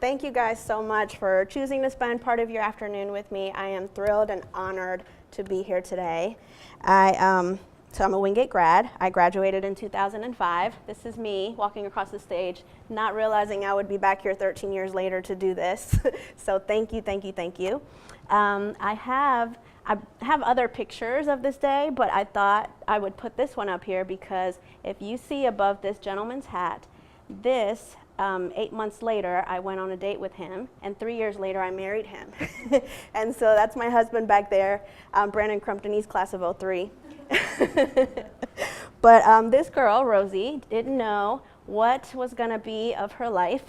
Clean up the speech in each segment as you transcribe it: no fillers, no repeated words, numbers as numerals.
Thank you guys so much for choosing to spend part of your afternoon with me. I am thrilled and honored to be here today. So I'm a Wingate grad. I graduated in 2005. This is me walking across the stage, not realizing I would be back here 13 years later to do this. So thank you, thank you, thank you. I have other pictures of this day, but I thought I would put this one up here because if you see above this gentleman's hat, this 8 months later, I went on a date with him, and 3 years later, I married him. And so that's my husband back there, Brandon Crumpton. He's class of '03. But this girl, Rosy, didn't know what was going to be of her life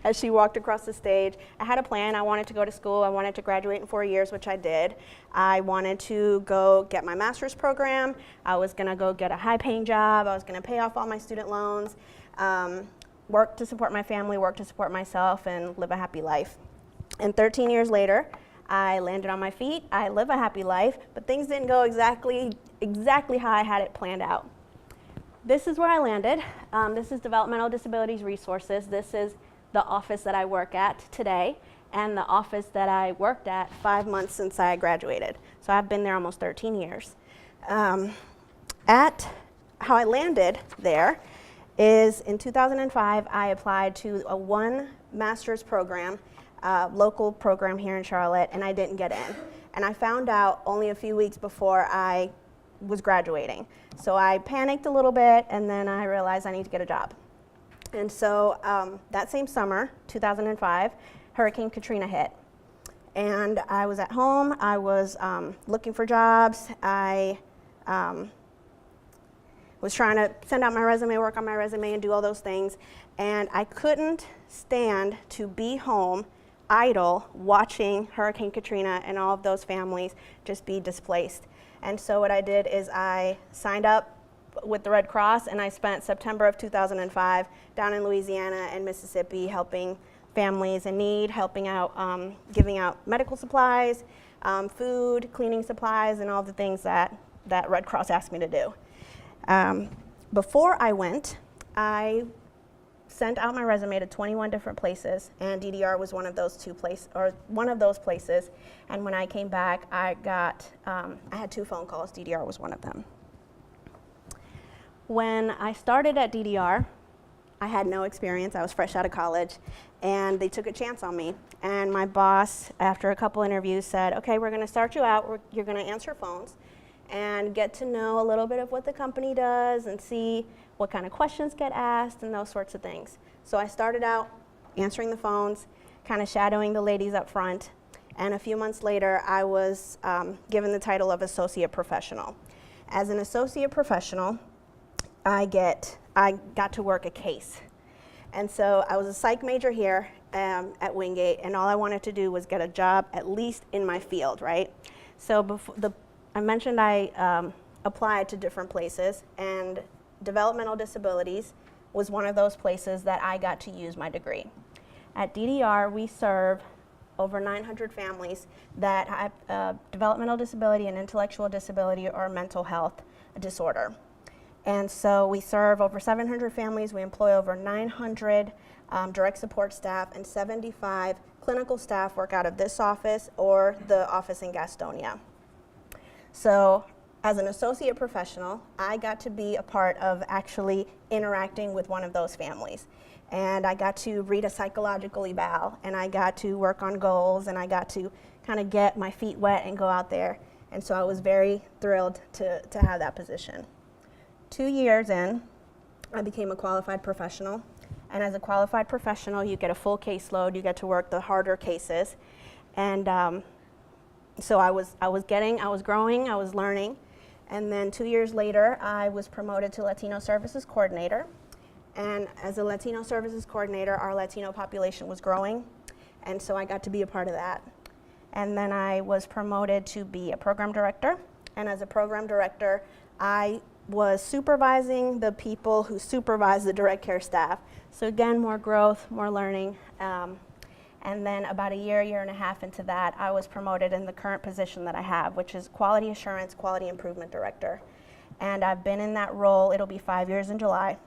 as she walked across the stage. I had a plan. I wanted to go to school. I wanted to graduate in 4 years, which I did. I wanted to go get my master's program. I was going to go get a high-paying job. I was going to pay off all my student loans, work to support my family, work to support myself, and live a happy life. And 13 years later, I landed on my feet. I live a happy life, but things didn't go exactly how I had it planned out. This is where I landed. This is Developmental Disabilities Resources. This is the office that I work at today and the office that I worked at 5 months since I graduated. So I've been there almost 13 years. At how I landed there is in 2005, I applied to a one master's program, local program here in Charlotte, and I didn't get in. And I found out only a few weeks before I was graduating. So I panicked a little bit, and then I realized I need to get a job. And so that same summer, 2005, Hurricane Katrina hit. And I was at home. I was looking for jobs. I was trying to send out my resume, work on my resume, and do all those things. And I couldn't stand to be home idle watching Hurricane Katrina and all of those families just be displaced. And so what I did is I signed up with the Red Cross, and I spent September of 2005 down in Louisiana and Mississippi helping families in need, helping out, giving out medical supplies, food, cleaning supplies, and all the things that Red Cross asked me to do. Before I went, I sent out my resume to 21 different places, and DDR was one of those places. And when I came back, I had 2 phone calls. DDR was one of them. When I started at DDR, I had no experience. I was fresh out of college, and they took a chance on me. And my boss, after a couple interviews, said, "Okay, we're going to start you out. You're going to answer phones and get to know a little bit of what the company does and see what kind of questions get asked and those sorts of things." So I started out answering the phones, kind of shadowing the ladies up front, and a few months later I was given the title of associate professional. As an associate professional, I got to work a case. And so I was a psych major here at Wingate, and all I wanted to do was get a job at least in my field, right? So I mentioned I applied to different places, and developmental disabilities was one of those places that I got to use my degree. At DDR, we serve over 900 families that have developmental disability and intellectual disability or mental health disorder. And so we serve over 700 families. We employ over 900 direct support staff, and 75 clinical staff work out of this office or the office in Gastonia. So as an associate professional, I got to be a part of actually interacting with one of those families. And I got to read a psychological eval, and I got to work on goals, and I got to kind of get my feet wet and go out there. And so I was very thrilled to have that position. 2 years in, I became a qualified professional. And as a qualified professional, you get a full caseload. You get to work the harder cases. And so I was growing, I was learning. And then 2 years later, I was promoted to Latino Services Coordinator. And as a Latino Services Coordinator, our Latino population was growing. And so I got to be a part of that. And then I was promoted to be a program director. And as a program director, I was supervising the people who supervise the direct care staff. So again, more growth, more learning. And then about a year and a half into that, I was promoted in the current position that I have, which is Quality Assurance, Quality Improvement Director. And I've been in that role, it'll be 5 years in July.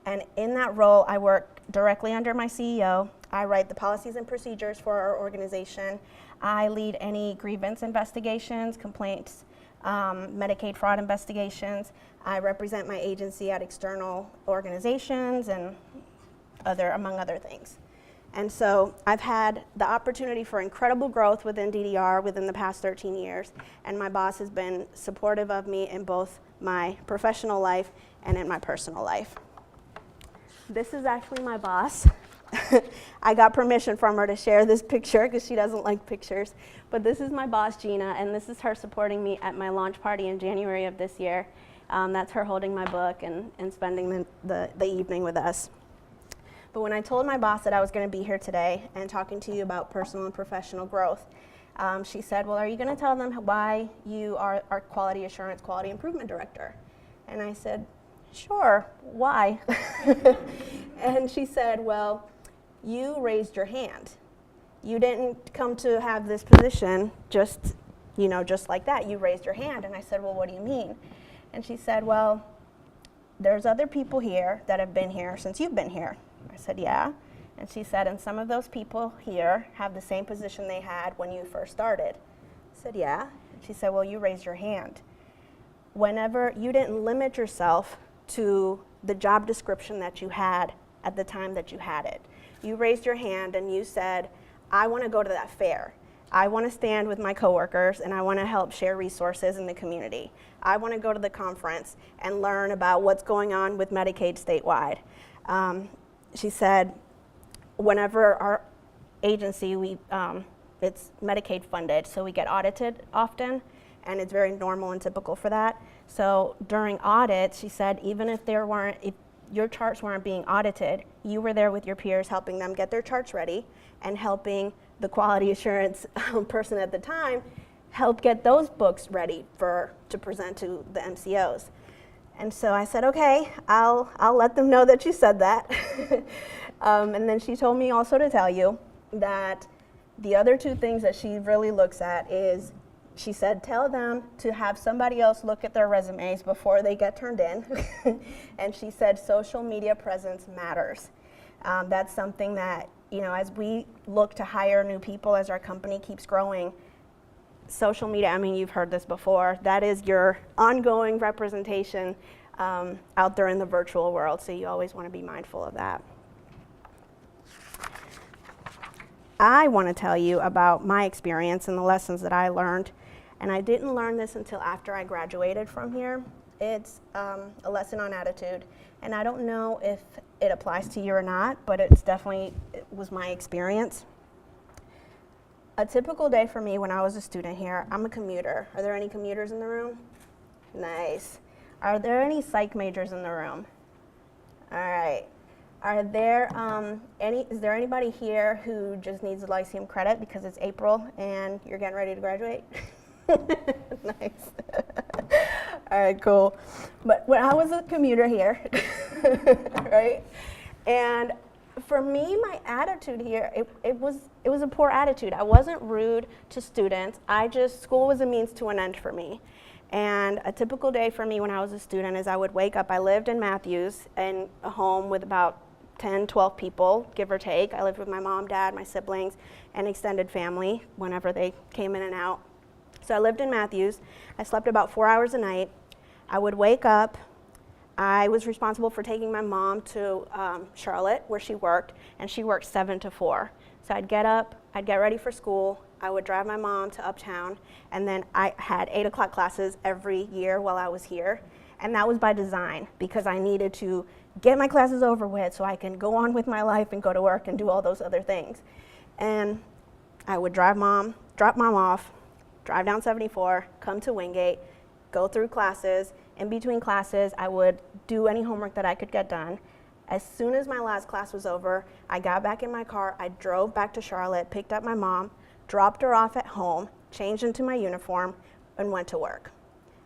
And in that role, I work directly under my CEO. I write the policies and procedures for our organization. I lead any grievance investigations, complaints, Medicaid fraud investigations. I represent my agency at external organizations and among other things. And so I've had the opportunity for incredible growth within DDR within the past 13 years, and my boss has been supportive of me in both my professional life and in my personal life. This is actually my boss. I got permission from her to share this picture because she doesn't like pictures. But this is my boss, Gina, and this is her supporting me at my launch party in January of this year. That's her holding my book and spending the evening with us. But when I told my boss that I was going to be here today and talking to you about personal and professional growth, she said, well, are you going to tell them why you are our quality assurance, quality improvement director? And I said, sure, why? And she said, well, you raised your hand. You didn't come to have this position just like that. You raised your hand. And I said, well, what do you mean? And she said, well, there's other people here that have been here since you've been here. I said, yeah. And she said, and some of those people here have the same position they had when you first started. I said, yeah. And she said, well, you raised your hand. Whenever you didn't limit yourself to the job description that you had at the time that you had it. You raised your hand and you said, I want to go to that fair. I want to stand with my coworkers and I want to help share resources in the community. I want to go to the conference and learn about what's going on with Medicaid statewide. She said, whenever our agency, it's Medicaid funded, so we get audited often, and it's very normal and typical for that. So during audits, she said, even if your charts weren't being audited, you were there with your peers helping them get their charts ready and helping the quality assurance person at the time help get those books ready to present to the MCOs. And so I said, okay, I'll let them know that you said that. And then she told me also to tell you that the other two things that she really looks at is, she said, tell them to have somebody else look at their resumes before they get turned in. And she said, social media presence matters. That's something that, as we look to hire new people, as our company keeps growing, social media, I mean, you've heard this before, that is your ongoing representation out there in the virtual world, so you always want to be mindful of that. I want to tell you about my experience and the lessons that I learned, and I didn't learn this until after I graduated from here. It's a lesson on attitude, and I don't know if it applies to you or not, but it was my experience. A typical day for me when I was a student here, I'm a commuter. Are there any commuters in the room? Nice. Are there any psych majors in the room? All right. Are there is there anybody here who just needs a lyceum credit because it's April and you're getting ready to graduate? Nice. All right, cool. But when I was a commuter here, right? And for me, my attitude here, it was a poor attitude. I wasn't rude to students. School was a means to an end for me. And a typical day for me when I was a student is I would wake up. I lived in Matthews in a home with about 10, 12 people, give or take. I lived with my mom, dad, my siblings, and extended family whenever they came in and out. So I lived in Matthews. I slept about 4 hours a night. I would wake up. I was responsible for taking my mom to Charlotte, where she worked, and she worked 7 to 4. So I'd get up, I'd get ready for school, I would drive my mom to Uptown, and then I had 8 o'clock classes every year while I was here. And that was by design, because I needed to get my classes over with so I can go on with my life and go to work and do all those other things. And I would drop mom off, drive down 74, come to Wingate, go through classes. In between classes, I would do any homework that I could get done. As soon as my last class was over, I got back in my car, I drove back to Charlotte, picked up my mom, dropped her off at home, changed into my uniform, and went to work.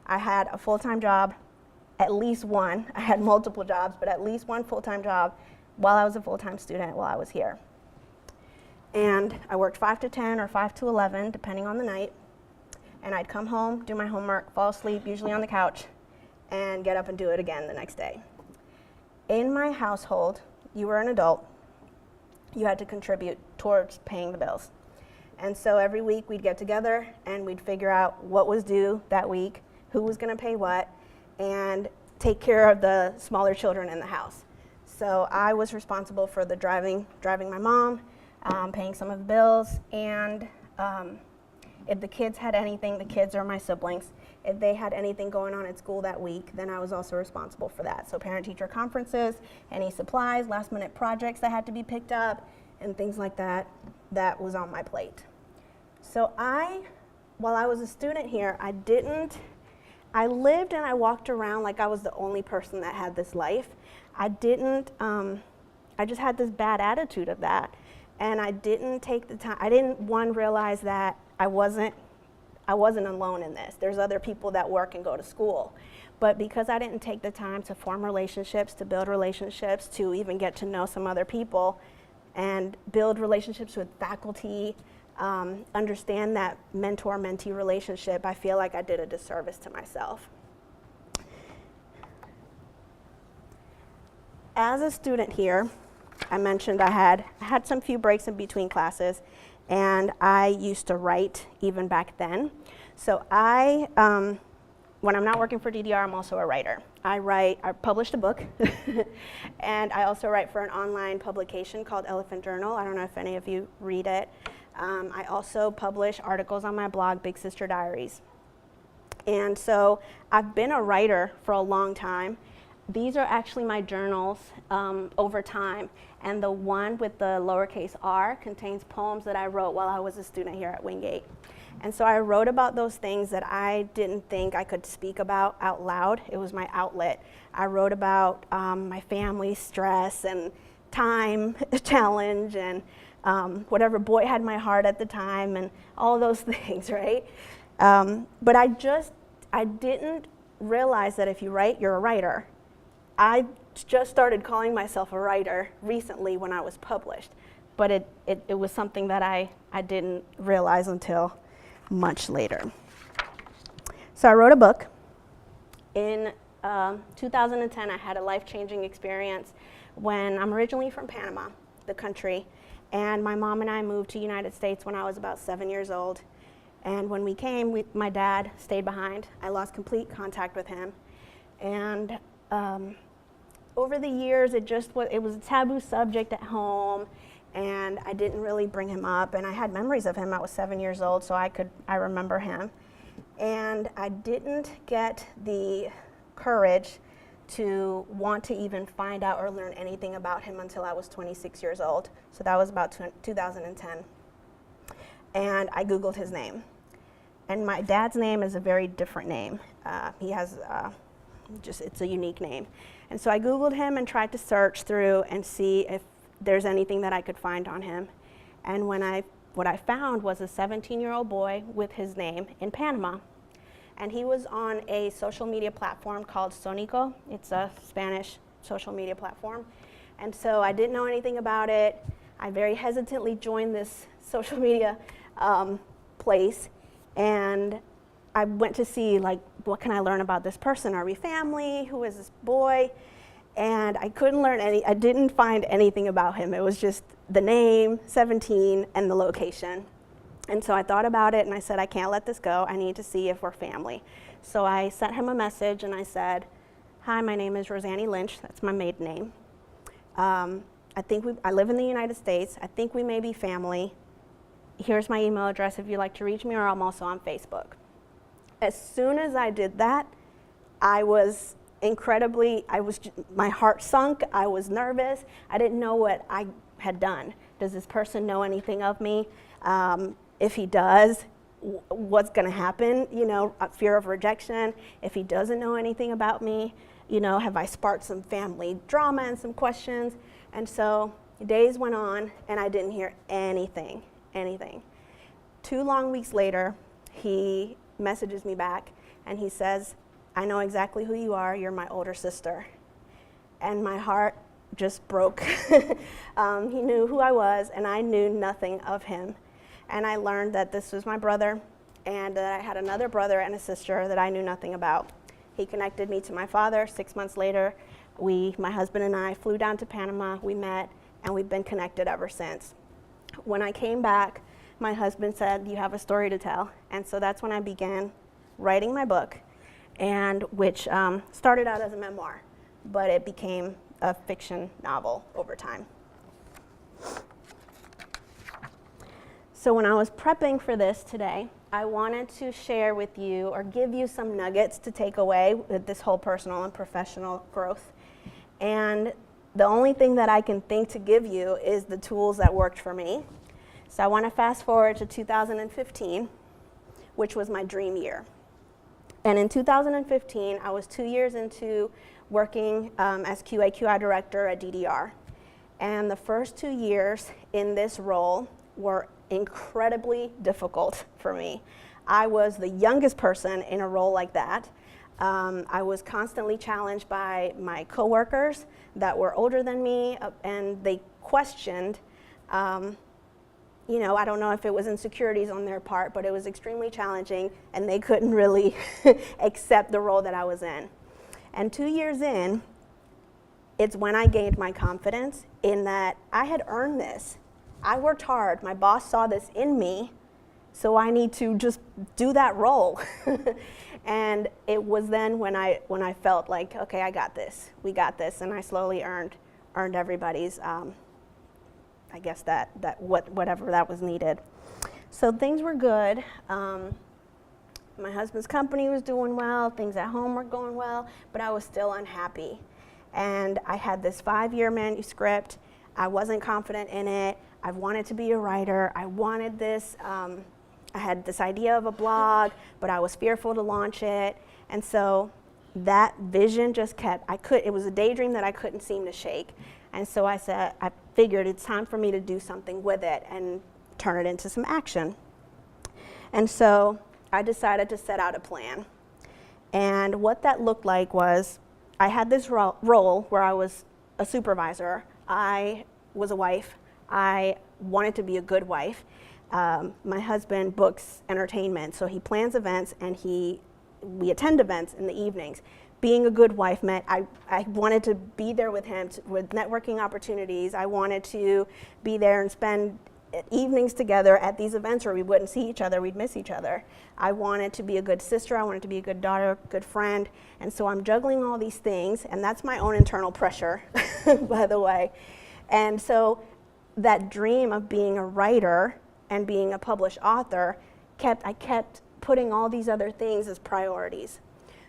I had a full-time job, at least one. I had multiple jobs, but at least one full-time job while I was a full-time student while I was here. And I worked 5 to 10 or 5 to 11, depending on the night. And I'd come home, do my homework, fall asleep, usually on the couch, and get up and do it again the next day. In my household, you were an adult. you had to contribute towards paying the bills. And so every week we'd get together and we'd figure out what was due that week, who was going to pay what, and take care of the smaller children in the house. So I was responsible for the driving my mom, paying some of the bills, and if the kids had anything, the kids or my siblings, if they had anything going on at school that week, then I was also responsible for that. So parent-teacher conferences, any supplies, last-minute projects that had to be picked up, and things like that, that was on my plate. So while I was a student here, I lived and I walked around like I was the only person that had this life. I just had this bad attitude of that. And I didn't take the time, I didn't, realize that I wasn't alone in this. There's other people that work and go to school. But because I didn't take the time to form relationships, to build relationships, to even get to know some other people, and build relationships with faculty, understand that mentor-mentee relationship, I feel like I did a disservice to myself. As a student here, I mentioned I had some few breaks in between classes, and I used to write even back then. So when I'm not working for DDR, I'm also a writer. I published a book, and I also write for an online publication called Elephant Journal. I don't know if any of you read it. I also publish articles on my blog, Big Sister Diaries. And so I've been a writer for a long time. These are actually my journals over time, and the one with the lowercase r contains poems that I wrote while I was a student here at Wingate. And so I wrote about those things that I didn't think I could speak about out loud. It was my outlet. I wrote about my family stress and time challenge and whatever boy had my heart at the time and all those things, right? But I didn't realize that if you write, you're a writer. I just started calling myself a writer recently when I was published, but it was something that I didn't realize until much later. So I wrote a book. In 2010, I had a life-changing experience when I'm originally from Panama, the country, and my mom and I moved to the United States when I was about 7 years old. And when we came, my dad stayed behind. I lost complete contact with him. And over the years, it was a taboo subject at home, and I didn't really bring him up. And I had memories of him. I was 7 years old, so I remember him. And I didn't get the courage to want to even find out or learn anything about him until I was 26 years old. So that was about 2010. And I Googled his name. And my dad's name is a very different name. He has it's a unique name. And so I Googled him and tried to search through and see if there's anything that I could find on him. And what I found was a 17-year-old boy with his name in Panama. And he was on a social media platform called Sonico. It's a Spanish social media platform. And so I didn't know anything about it. I very hesitantly joined this social media place, and I went to see, like, what can I learn about this person? Are we family? Who is this boy? And I didn't find anything about him. It was just the name, 17, and the location. And so I thought about it, and I said, I can't let this go. I need to see if we're family. So I sent him a message, and I said, hi, my name is Rosanny Lynch. That's my maiden name. I live in the United States. I think we may be family. Here's my email address if you'd like to reach me, or I'm also on Facebook. As soon as I did that, I was my heart sunk. I was nervous. I didn't know what I had done. Does this person know anything of me? If he does, what's going to happen? Fear of rejection. If he doesn't know anything about me, have I sparked some family drama and some questions? And so days went on, and I didn't hear anything. 2 long weeks later, he messages me back, and he says, I know exactly who you are. You're my older sister. And my heart just broke. He knew who I was, and I knew nothing of him. And I learned that this was my brother, and that I had another brother and a sister that I knew nothing about. He connected me to my father. 6 months later, my husband and I flew down to Panama. We met, and we've been connected ever since. When I came back, my husband said, "You have a story to tell." And so that's when I began writing my book, and which started out as a memoir, but it became a fiction novel over time. So when I was prepping for this today, I wanted to share with you or give you some nuggets to take away with this whole personal and professional growth. And the only thing that I can think to give you is the tools that worked for me. So I want to fast forward to 2015, which was my dream year. And in 2015, I was 2 years into working as QA/QI director at DDR. And the first 2 years in this role were incredibly difficult for me. I was the youngest person in a role like that. I was constantly challenged by my coworkers that were older than me, and they questioned, I don't know if it was insecurities on their part, but it was extremely challenging, and they couldn't really accept the role that I was in. And 2 years in, it's when I gained my confidence in that I had earned this. I worked hard. My boss saw this in me, so I need to just do that role. And it was then when I felt like, okay, I got this. We got this, and I slowly earned everybody's, I guess whatever that was needed. So things were good. My husband's company was doing well. Things at home were going well, but I was still unhappy. And I had this 5-year manuscript. I wasn't confident in it. I wanted to be a writer. I wanted this. I had this idea of a blog, but I was fearful to launch it. And so that vision just it was a daydream that I couldn't seem to shake. And so I figured it's time for me to do something with it and turn it into some action. And so I decided to set out a plan. And what that looked like was I had this role where I was a supervisor. I was a wife. I wanted to be a good wife. My husband books entertainment, so he plans events and we attend events in the evenings. Being a good wife meant I wanted to be there with him with networking opportunities. I wanted to be there and spend evenings together at these events where we wouldn't see each other, we'd miss each other. I wanted to be a good sister, I wanted to be a good daughter, good friend, and so I'm juggling all these things, and that's my own internal pressure, by the way. And so that dream of being a writer and being a published author, I kept putting all these other things as priorities.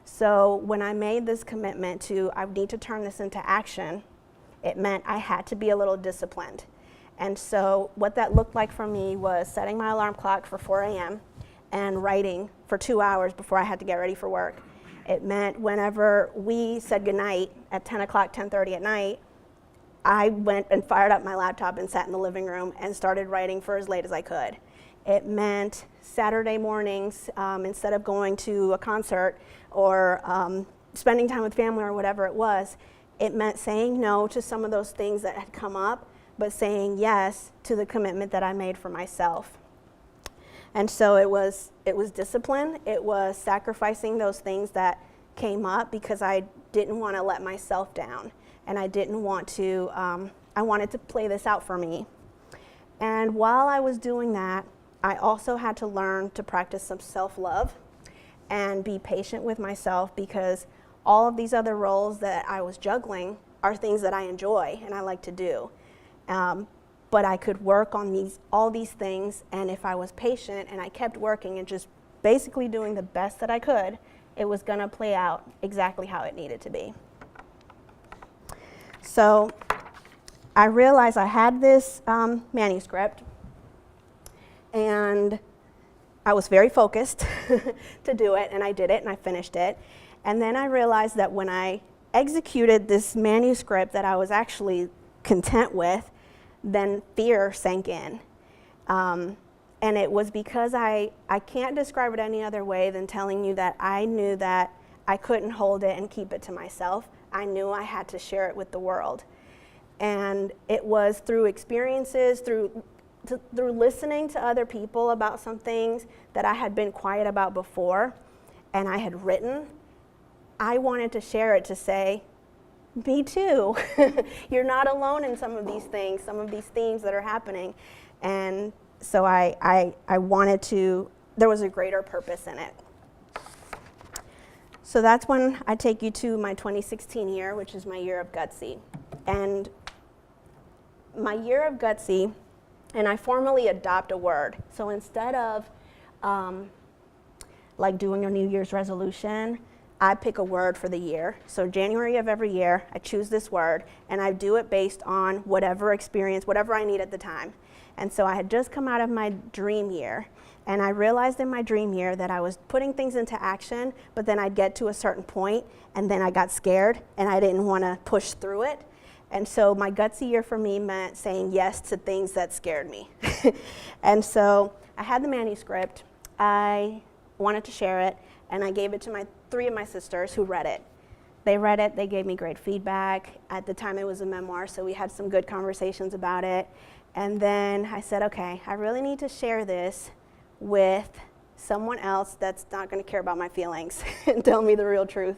So when I made this commitment to, I need to turn this into action, it meant I had to be a little disciplined. And so what that looked like for me was setting my alarm clock for 4 a.m. and writing for 2 hours before I had to get ready for work. It meant whenever we said goodnight at 10 o'clock, 10:30 at night, I went and fired up my laptop and sat in the living room and started writing for as late as I could. It meant Saturday mornings, instead of going to a concert or spending time with family or whatever it was, it meant saying no to some of those things that had come up, but saying yes to the commitment that I made for myself. And so it was discipline. It was sacrificing those things that came up because I didn't want to let myself down. And I didn't want to, I wanted to play this out for me. And while I was doing that, I also had to learn to practice some self-love and be patient with myself, because all of these other roles that I was juggling are things that I enjoy and I like to do. But I could work on all these things, and if I was patient and I kept working and just basically doing the best that I could, it was going to play out exactly how it needed to be. So I realized I had this manuscript, and I was very focused to do it, and I did it, and I finished it. And then I realized that when I executed this manuscript that I was actually content with, then fear sank in. And it was because I can't describe it any other way than telling you that I knew that I couldn't hold it and keep it to myself. I knew I had to share it with the world. And it was through experiences, through listening to other people about some things that I had been quiet about before and I had written. I wanted to share it to say, me too. You're not alone in some of these things, some of these themes that are happening. And so I wanted to, there was a greater purpose in it. So that's when I take you to my 2016 year, which is my year of Gutsy. And my year of Gutsy, and I formally adopt a word. So instead of like doing a New Year's resolution, I pick a word for the year. So January of every year, I choose this word, and I do it based on whatever experience, whatever I need at the time. And so I had just come out of my dream year, and I realized in my dream year that I was putting things into action, but then I'd get to a certain point, and then I got scared, and I didn't want to push through it. And so my Gutsy year for me meant saying yes to things that scared me. And so I had the manuscript, I wanted to share it, and I gave it to three of my sisters who read it. They read it, they gave me great feedback. At the time it was a memoir, so we had some good conversations about it. And then I said, okay, I really need to share this with someone else that's not gonna care about my feelings and tell me the real truth.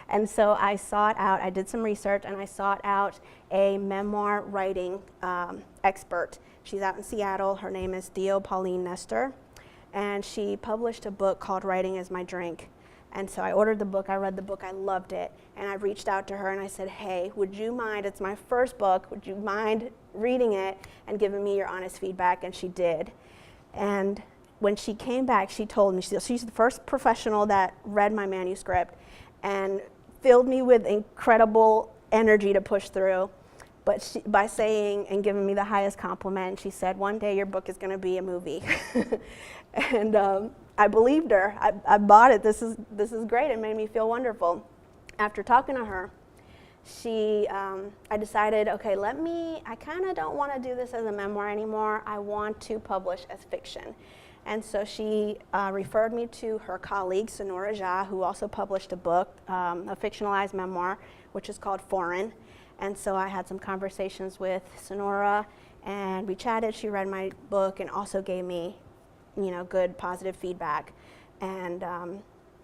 And so I sought out, I did some research, and I sought out a memoir writing expert. She's out in Seattle. Her name is Theo Pauline Nestor, and she published a book called Writing is My Drink. And so I ordered the book, I read the book, I loved it, and I reached out to her and I said, hey, would you mind, it's my first book, would you mind reading it and giving me your honest feedback? And she did. And when she came back, she told me, she's the first professional that read my manuscript and filled me with incredible energy to push through. But by saying and giving me the highest compliment, she said, one day your book is going to be a movie. And I believed her. I bought it. This is great. It made me feel wonderful. After talking to her, I decided, okay, I kind of don't want to do this as a memoir anymore. I want to publish as fiction. And so she referred me to her colleague, Sonora Jha, who also published a book, a fictionalized memoir, which is called Foreign. And so I had some conversations with Sonora, and we chatted. She read my book and also gave me, good positive feedback. And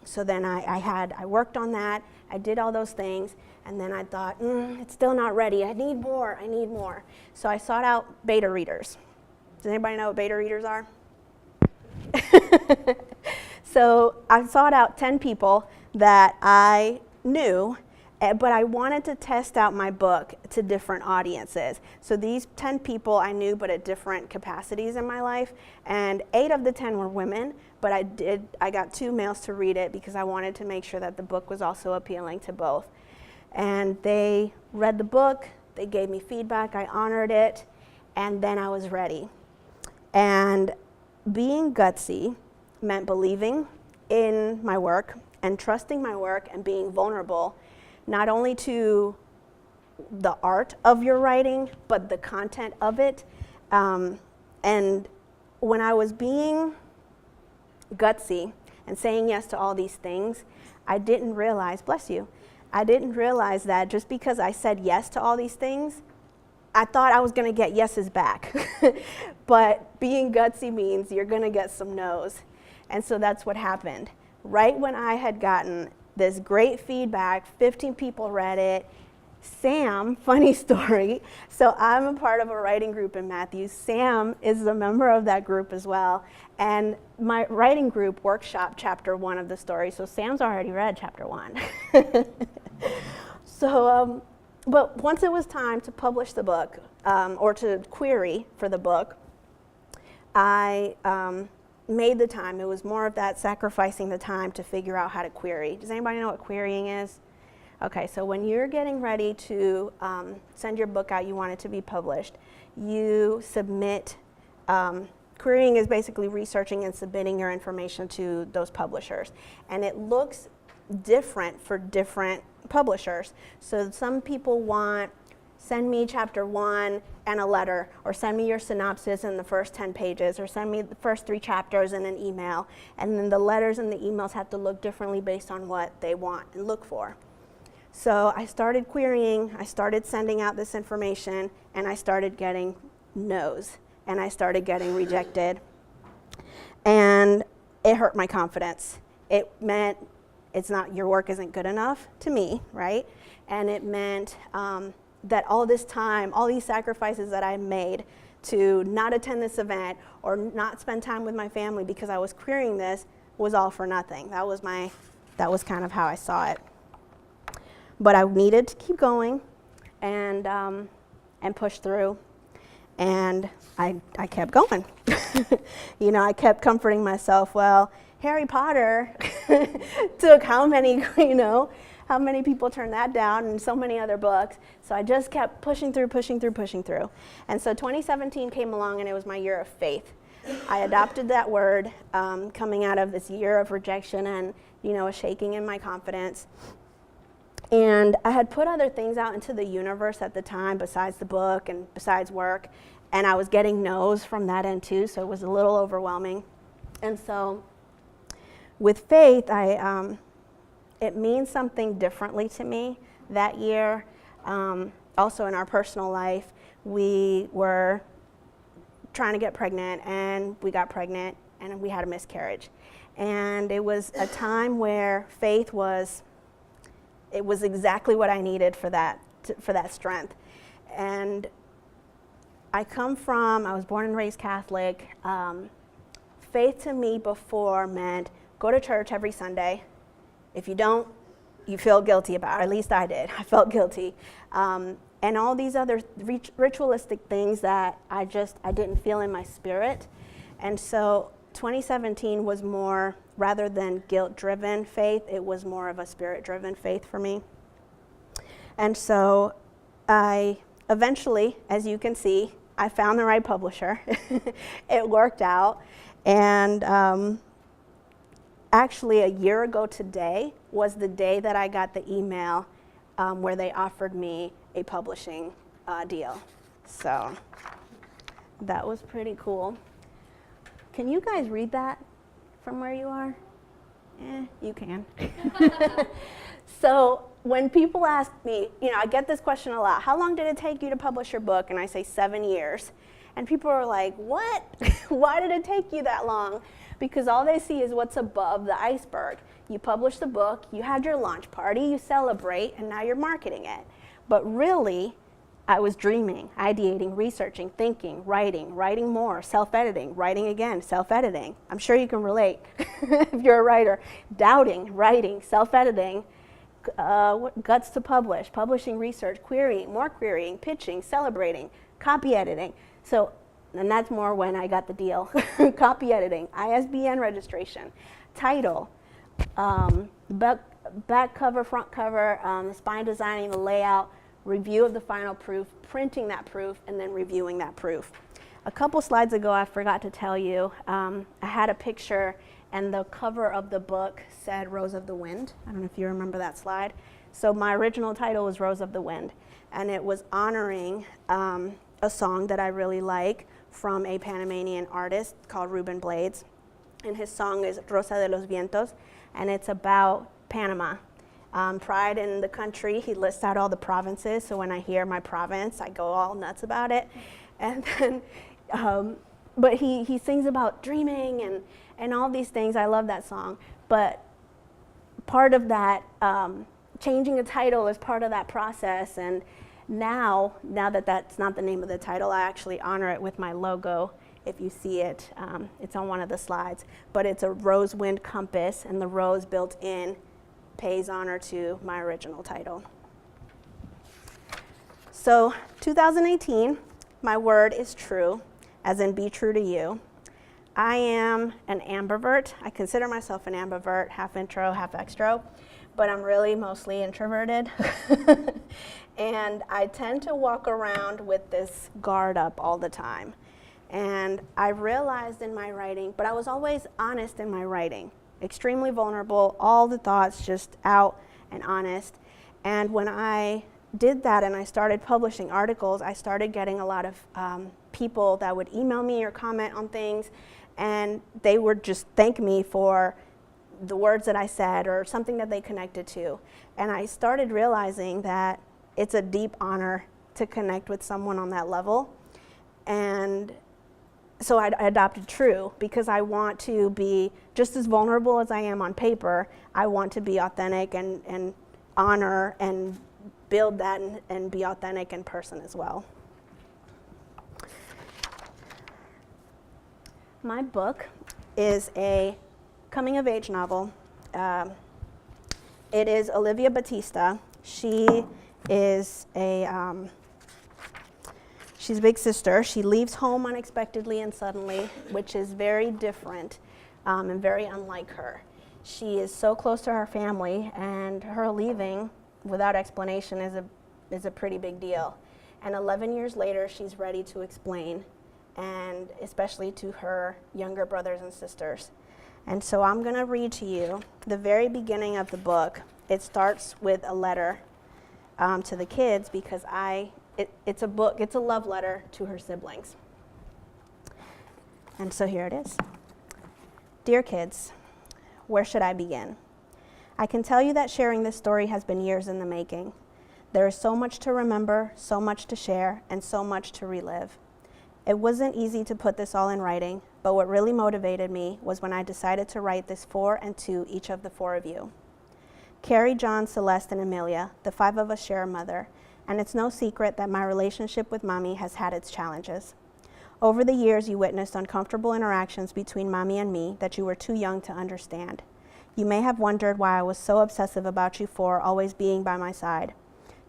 so then I worked on that. I did all those things, and then I thought, it's still not ready. I need more. So I sought out beta readers. Does anybody know what beta readers are? So I sought out 10 people that I knew, but I wanted to test out my book to different audiences. So these 10 people I knew, but at different capacities in my life, and 8 of the 10 were women, but I got 2 males to read it because I wanted to make sure that the book was also appealing to both. And they read the book, they gave me feedback, I honored it, and then I was ready. And being gutsy meant believing in my work and trusting my work and being vulnerable, not only to the art of your writing, but the content of it. And when I was being gutsy and saying yes to all these things, I didn't realize, bless you, I didn't realize that just because I said yes to all these things, I thought I was gonna get yeses back. But being gutsy means you're gonna get some no's. And so that's what happened. Right when I had gotten this great feedback, 15 people read it. Sam, funny story, so I'm a part of a writing group in Matthews. Sam is a member of that group as well. And my writing group workshop chapter 1 of the story, so Sam's already read chapter 1. So, but once it was time to publish the book, or to query for the book, I made the time. It was more of that sacrificing the time to figure out how to query. Does anybody know what querying is? Okay, so when you're getting ready to send your book out, you want it to be published, you submit, querying is basically researching and submitting your information to those publishers. And it looks different for different publishers. So some people want, send me chapter 1 and a letter, or send me your synopsis in the first 10 pages, or send me the first 3 chapters in an email. And then the letters and the emails have to look differently based on what they want and look for. So I started querying, I started sending out this information, and I started getting no's, and I started getting rejected. And it hurt my confidence. It meant it's not, your work isn't good enough to me, right? And it meant that all this time, all these sacrifices that I made to not attend this event or not spend time with my family because I was querying this was all for nothing. That was kind of how I saw it. But I needed to keep going and push through. And I kept going. You know, I kept comforting myself, well, Harry Potter took how many people turned that down, and so many other books. So I just kept pushing through. And so 2017 came along, and it was my year of faith. I adopted that word coming out of this year of rejection and, a shaking in my confidence. And I had put other things out into the universe at the time besides the book and besides work, and I was getting no's from that end too, so it was a little overwhelming. And so with faith, it means something differently to me that year. Also in our personal life, we were trying to get pregnant, and we got pregnant, and we had a miscarriage. And it was a time where faith was exactly what I needed for that strength. And I was born and raised Catholic. Faith to me before meant go to church every Sunday. If you don't, you feel guilty about it. At least I did. I felt guilty. And all these other ritualistic things that I didn't feel in my spirit. And so 2017 was more, rather than guilt-driven faith, it was more of a spirit-driven faith for me. And so I eventually, as you can see, I found the right publisher. It worked out. And actually a year ago today was the day that I got the email where they offered me a publishing deal. So that was pretty cool. Can you guys read that from where you are? You can. So when people ask me, I get this question a lot, how long did it take you to publish your book? And I say 7 years. And people are like, what? Why did it take you that long? Because all they see is what's above the iceberg. You publish the book, you had your launch party, you celebrate, and now you're marketing it. But really, I was dreaming, ideating, researching, thinking, writing more, self-editing, writing again, self-editing. I'm sure you can relate if you're a writer. Doubting, writing, self-editing, guts to publish, publishing research, querying, more querying, pitching, celebrating, copy editing. So, and that's more when I got the deal. Copy editing, ISBN registration, title, back cover, front cover, the spine designing, the layout, review of the final proof, printing that proof, and then reviewing that proof. A couple slides ago, I forgot to tell you, I had a picture, and the cover of the book said Rose of the Wind. I don't know if you remember that slide. So my original title was Rose of the Wind, and it was honoring a song that I really like from a Panamanian artist called Ruben Blades. And his song is Rosa de los Vientos, and it's about Panama. Pride in the country, he lists out all the provinces, so when I hear my province, I go all nuts about it. And then, but he sings about dreaming and all these things. I love that song. But part of that, changing a title is part of that process. And now that that's not the name of the title, I actually honor it with my logo. If you see it, it's on one of the slides. But it's a rose wind compass, and the rose built in pays honor to my original title. So 2018, my word is true, as in be true to you. I am an ambivert. I consider myself an ambivert, half intro, half extro, but I'm really mostly introverted. And I tend to walk around with this guard up all the time. And I realized in my writing, but I was always honest in my writing, extremely vulnerable, all the thoughts just out and honest. And when I did that and I started publishing articles, I started getting a lot of people that would email me or comment on things, and they would just thank me for the words that I said or something that they connected to. And I started realizing that it's a deep honor to connect with someone on that level. And so I adopted True because I want to be just as vulnerable as I am on paper. I want to be authentic and honor and build that and be authentic in person as well. My book is a coming-of-age novel. It is Olivia Batista. She is she's a big sister. She leaves home unexpectedly and suddenly, which is very different and very unlike her. She is so close to her family, and her leaving without explanation is a pretty big deal. And 11 years later, she's ready to explain, and especially to her younger brothers and sisters. And so I'm going to read to you the very beginning of the book. It starts with a letter to the kids because it's a book, it's a love letter to her siblings. And so here it is. Dear kids, where should I begin? I can tell you that sharing this story has been years in the making. There is so much to remember, so much to share, and so much to relive. It wasn't easy to put this all in writing, but what really motivated me was when I decided to write this for and to each of the four of you. Carrie, John, Celeste, and Amelia, the five of us share a mother, and it's no secret that my relationship with Mommy has had its challenges. Over the years, you witnessed uncomfortable interactions between Mommy and me that you were too young to understand. You may have wondered why I was so obsessive about you four always being by my side.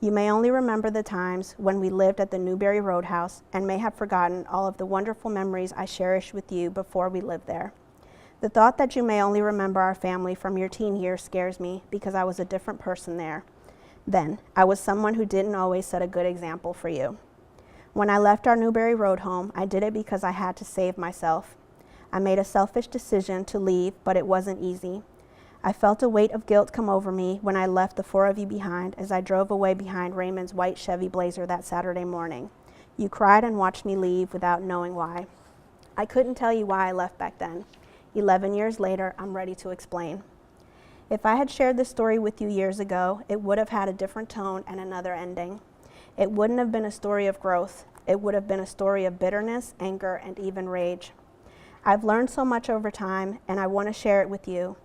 You may only remember the times when we lived at the Newberry Roadhouse and may have forgotten all of the wonderful memories I cherished with you before we lived there. The thought that you may only remember our family from your teen years scares me because I was a different person there. Then, I was someone who didn't always set a good example for you. When I left our Newberry Road home, I did it because I had to save myself. I made a selfish decision to leave, but it wasn't easy. I felt a weight of guilt come over me when I left the four of you behind as I drove away behind Raymond's white Chevy Blazer that Saturday morning. You cried and watched me leave without knowing why. I couldn't tell you why I left back then. 11 years later, I'm ready to explain. If I had shared this story with you years ago, it would have had a different tone and another ending. It wouldn't have been a story of growth. It would have been a story of bitterness, anger, and even rage. I've learned so much over time, and I want to share it with you.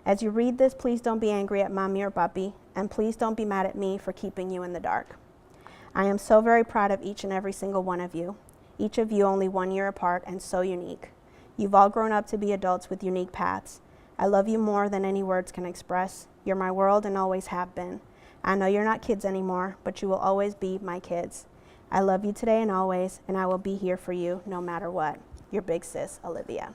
As you read this, please don't be angry at Mommy or Papi, and please don't be mad at me for keeping you in the dark. I am so very proud of each and every single one of you, each of you only 1 year apart and so unique. You've all grown up to be adults with unique paths. I love you more than any words can express. You're my world and always have been. I know you're not kids anymore, but you will always be my kids. I love you today and always, and I will be here for you no matter what. Your big sis, Olivia.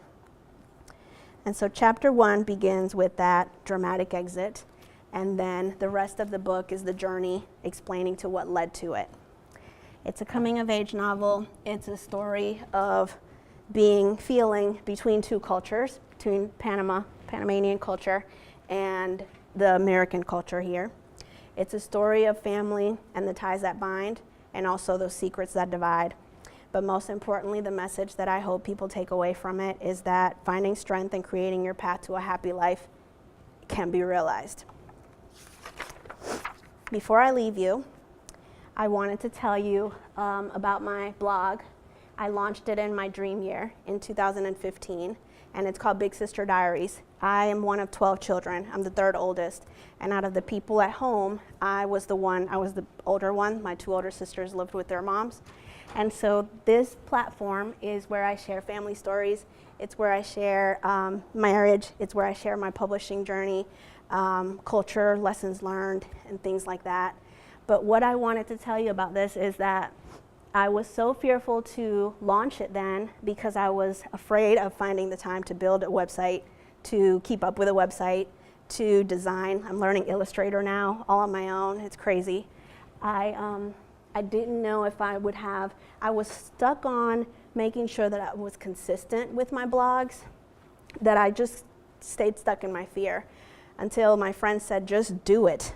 And so chapter 1 begins with that dramatic exit, and then the rest of the book is the journey explaining to what led to it. It's a coming-of-age novel. It's a story of feeling between two cultures, between Panamanian culture and the American culture here. It's a story of family and the ties that bind, and also those secrets that divide. But most importantly, the message that I hope people take away from it is that finding strength and creating your path to a happy life can be realized. Before I leave you, I wanted to tell you about my blog. I launched it in my dream year in 2015, and it's called Big Sister Diaries. I am one of 12 children. I'm the third oldest, and out of the people at home, I was the older one. My two older sisters lived with their moms. And so this platform is where I share family stories. It's where I share marriage. It's where I share my publishing journey, culture, lessons learned, and things like that. But what I wanted to tell you about this is that I was so fearful to launch it then because I was afraid of finding the time to build a website, to keep up with a website, to design. I'm learning Illustrator now, all on my own. It's crazy. I didn't know if I was stuck on making sure that I was consistent with my blogs, that I just stayed stuck in my fear until my friend said, just do it.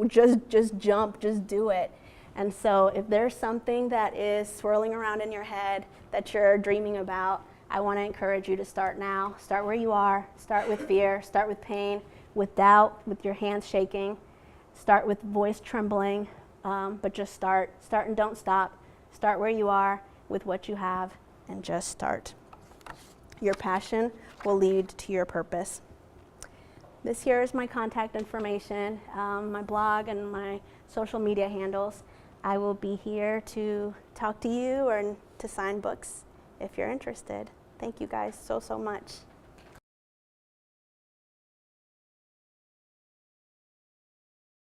just jump, just do it. And so if there's something that is swirling around in your head that you're dreaming about, I want to encourage you to start now. Start where you are. Start with fear. Start with pain, with doubt, with your hands shaking. Start with voice trembling, but just start. Start and don't stop. Start where you are with what you have, and just start. Your passion will lead to your purpose. This here is my contact information, my blog and my social media handles. I will be here to talk to you or to sign books if you're interested. Thank you guys so much.